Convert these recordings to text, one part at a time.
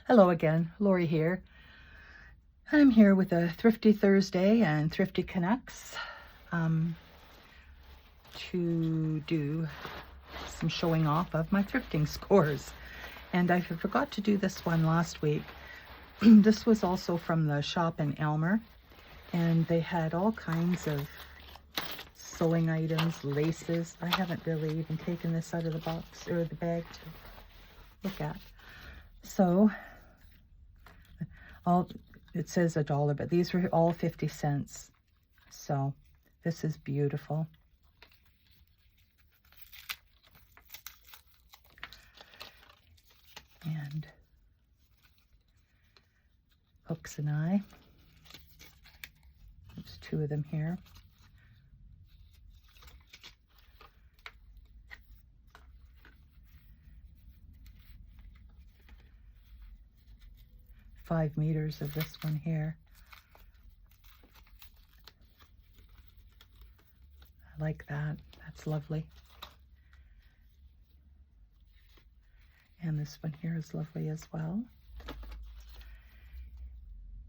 Hello again, Lori here. I'm here with a Thrifty Thursday and Thrifty Connects to do some showing off of my thrifting scores. And I forgot to do this one last week. This was also from the shop in Elmer, and they had all kinds of sewing items, laces. I haven't really even taken this out of the box or the bag to look at. So it says $1, but these were all 50 cents. So this is beautiful. And hooks and eye. There's two of them here. $5 meters of this one here. I like that. That's lovely. And this one here is lovely as well.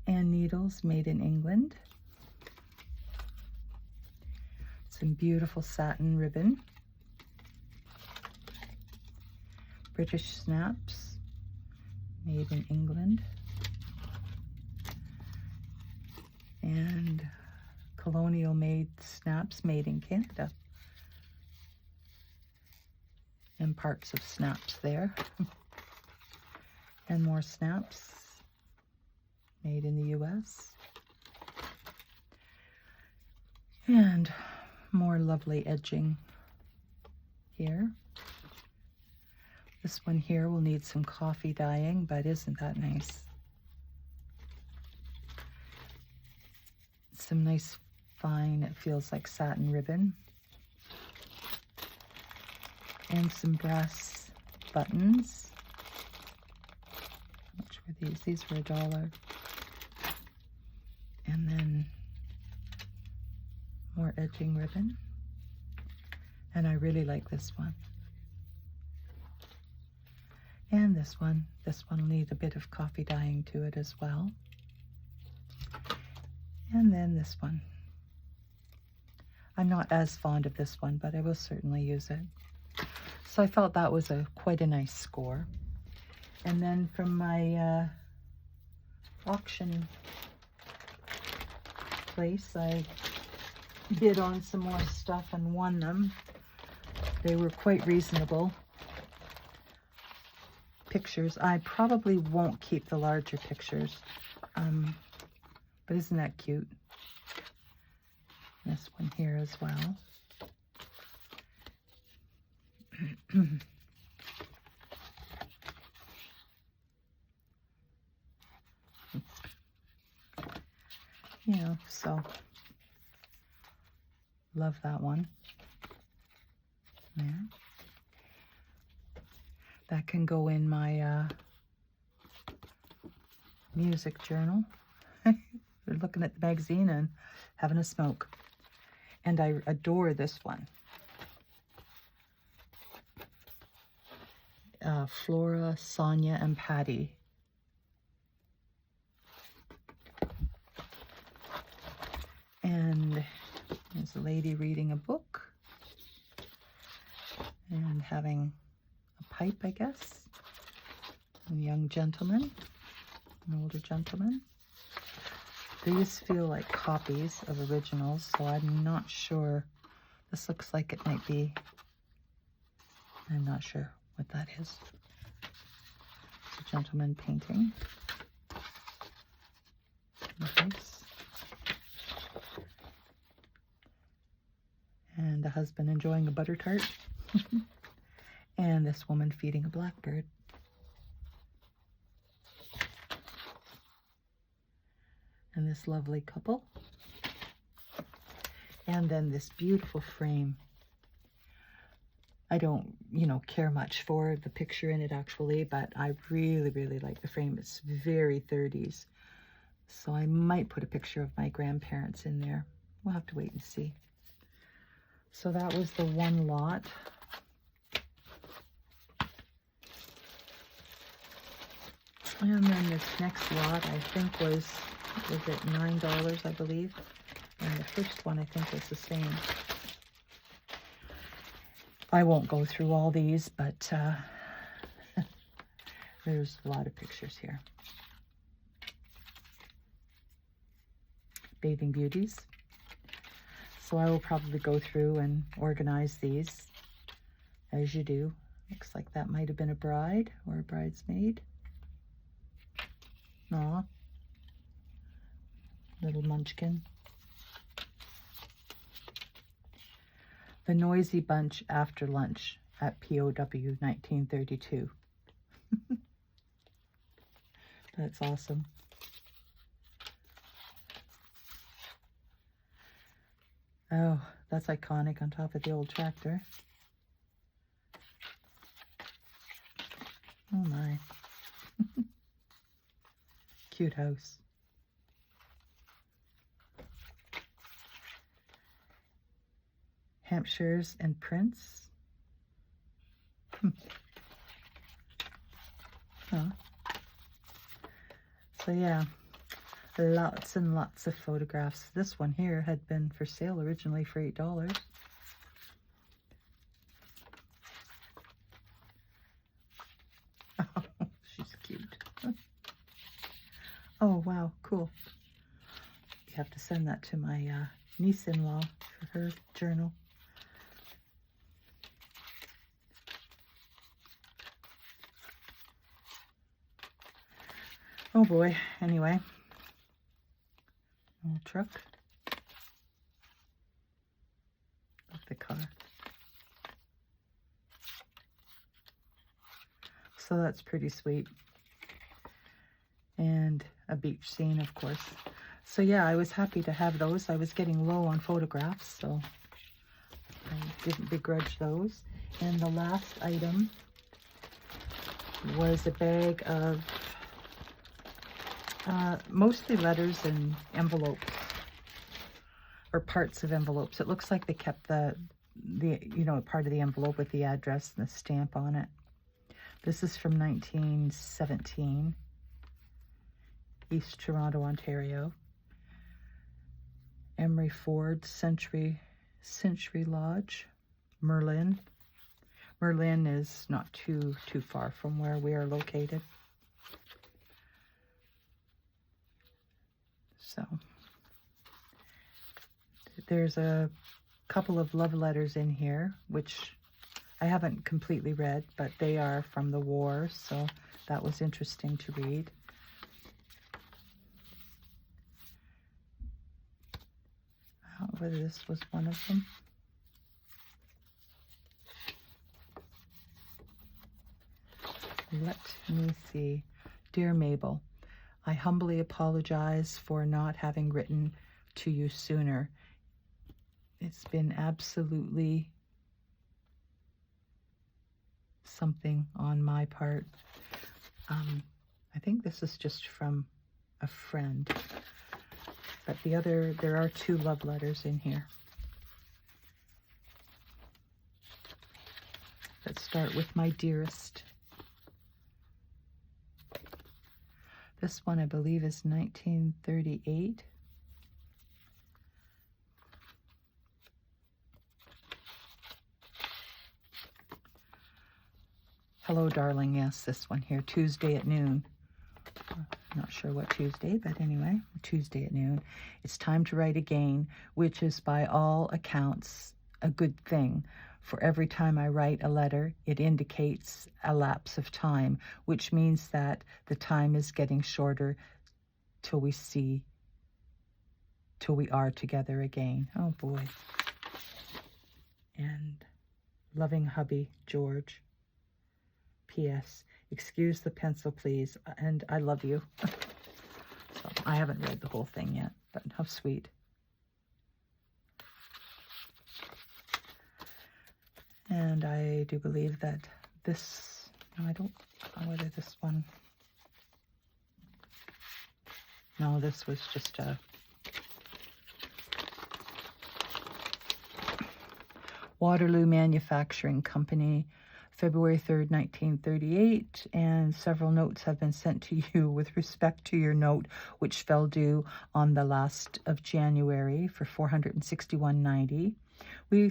And needles made in England. Some beautiful satin ribbon. British snaps made in England. And colonial made snaps made in Canada. And parts of snaps there. And more snaps made in the US. And more lovely edging here. This one here will need some coffee dyeing, but isn't that nice? Some nice fine, it feels like satin ribbon. And some brass buttons. How much were these? These were $1. And then more edging ribbon. And I really like this one. And this one will need a bit of coffee dyeing to it as well. And then this one. I'm not as fond of this one, but I will certainly use it. So I felt that was quite a nice score. And then from my auction place, I bid on some more stuff and won them. They were quite reasonable. Pictures. I probably won't keep the larger pictures. But isn't that cute? This one here as well. You know, so love that one. Yeah. That can go in my music journal. We're looking at the magazine and having a smoke. And I adore this one. Flora, Sonia, and Patty. And there's a lady reading a book and having a pipe, I guess. A young gentleman, an older gentleman. These feel like copies of originals, so I'm not sure. This looks like it might be. I'm not sure what that is. It's a gentleman painting. Nice. And a husband enjoying a butter tart. And this woman feeding a blackbird. And this lovely couple. And then this beautiful frame. I don't, care much for the picture in it actually, but I really, really like the frame. It's very 30s. So I might put a picture of my grandparents in there. We'll have to wait and see. So that was the one lot. And then this next lot, I think was it $9, I believe. And the first one, I think, was the same. I won't go through all these, but there's a lot of pictures here. Bathing Beauties. So I will probably go through and organize these as you do. Looks like that might have been a bride or a bridesmaid. Aw. Little munchkin. The Noisy Bunch After Lunch at POW 1932. That's awesome. Oh, that's iconic on top of the old tractor. Oh my. Cute house. Hampshires and Prince. Huh. So yeah, lots and lots of photographs. This one here had been for sale originally for $8. Oh, she's cute. Oh, wow, cool. You have to send that to my niece-in-law for her journal. Oh boy, anyway. Old truck. Love the car. So that's pretty sweet. And a beach scene, of course. So yeah, I was happy to have those. I was getting low on photographs, so I didn't begrudge those. And the last item was a bag of mostly letters and envelopes, or parts of envelopes. It looks like they kept the part of the envelope with the address and the stamp on it. This is from 1917, East Toronto, Ontario. Emery Ford, Century Lodge, Merlin. Merlin is not too far from where we are located. So there's a couple of love letters in here, which I haven't completely read, but they are from the war, so that was interesting to read. I don't know whether this was one of them. Let me see. Dear Mabel, I humbly apologize for not having written to you sooner. It's been absolutely something on my part. I think this is just from a friend. But there are 2 love letters in here. Let's start with my dearest. This one, I believe, is 1938. Hello, darling. Yes, this one here, Tuesday at noon. Not sure what Tuesday, but anyway, Tuesday at noon. It's time to write again, which is by all accounts a good thing. For every time I write a letter, it indicates a lapse of time, which means that the time is getting shorter till we are together again. Oh boy. And loving hubby, George. P.S. Excuse the pencil, please, and I love you. So I haven't read the whole thing yet, but how sweet. And I do believe that this, no, I don't know whether this one, no, this was just a Waterloo Manufacturing Company, February 3rd, 1938, and several notes have been sent to you with respect to your note, which fell due on the last of January for $461.90. We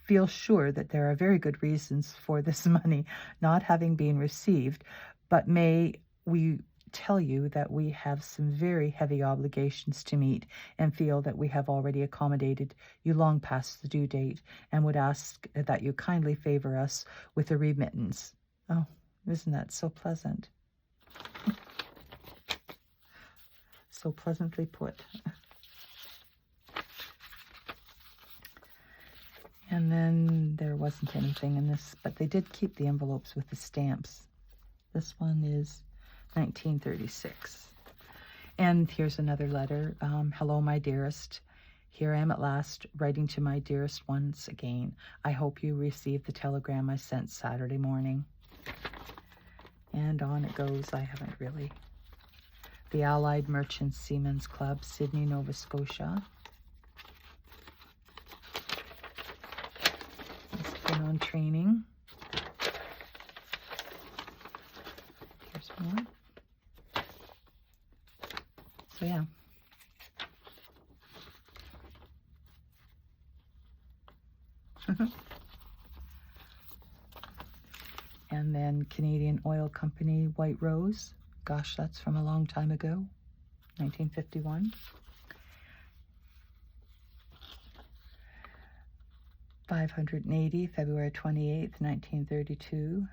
feel sure that there are very good reasons for this money not having been received, but may we tell you that we have some very heavy obligations to meet and feel that we have already accommodated you long past the due date and would ask that you kindly favor us with a remittance. Oh, isn't that so pleasant? So pleasantly put. And then there wasn't anything in this, but they did keep the envelopes with the stamps. This one is 1936. And here's another letter. Hello, my dearest. Here I am at last, writing to my dearest once again. I hope you received the telegram I sent Saturday morning. And on it goes. I haven't really. The Allied Merchant Seamen's Club, Sydney, Nova Scotia. It's been on training. Here's more. So yeah. And then Canadian Oil Company, White Rose. Gosh, that's from a long time ago, 1951. $580, February 28th, 1932.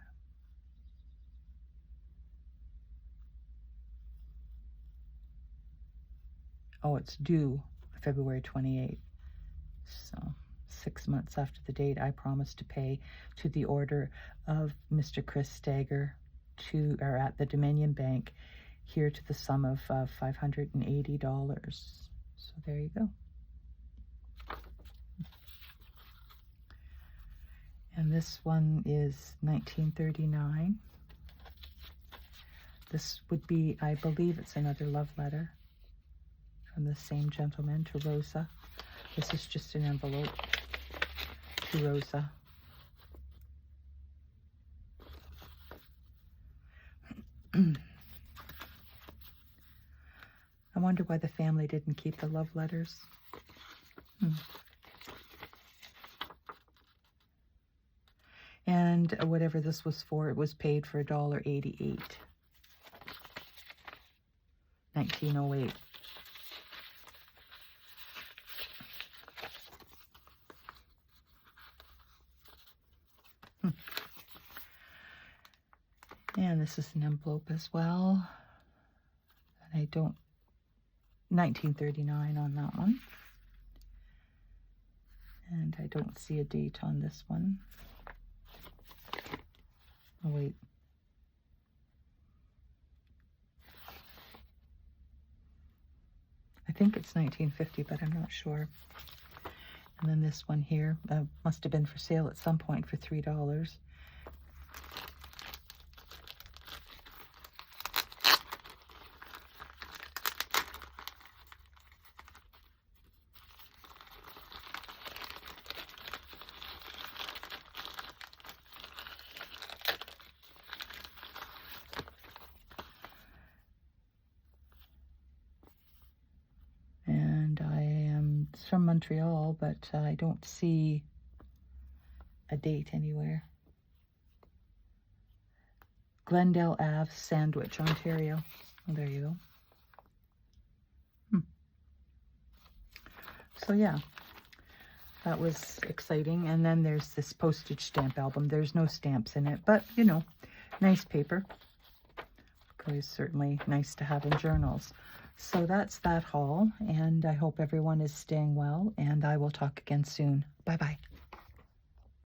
Oh, it's due February 28th. So 6 months after the date, I promised to pay to the order of Mr. Chris Stagger at the Dominion Bank here to the sum of $580. So there you go. And this one is 1939. This would be, I believe it's another love letter from the same gentleman to Rosa. This is just an envelope to Rosa. I wonder why the family didn't keep the love letters. And whatever this was for, it was paid for $1.88. 1908. And this is an envelope as well. And I don't, 1939 on that one. And I don't see a date on this one. Oh, wait. I think it's 1950, but I'm not sure. And then this one here must have been for sale at some point for $3. From Montreal, but I don't see a date anywhere. Glendale Ave, Sandwich, Ontario. Oh, there you go. So yeah, that was exciting. And then there's this postage stamp album. There's no stamps in it, but you know, nice paper. It's certainly nice to have in journals. So that's that haul, and I hope everyone is staying well, and I will talk again soon. Bye-bye.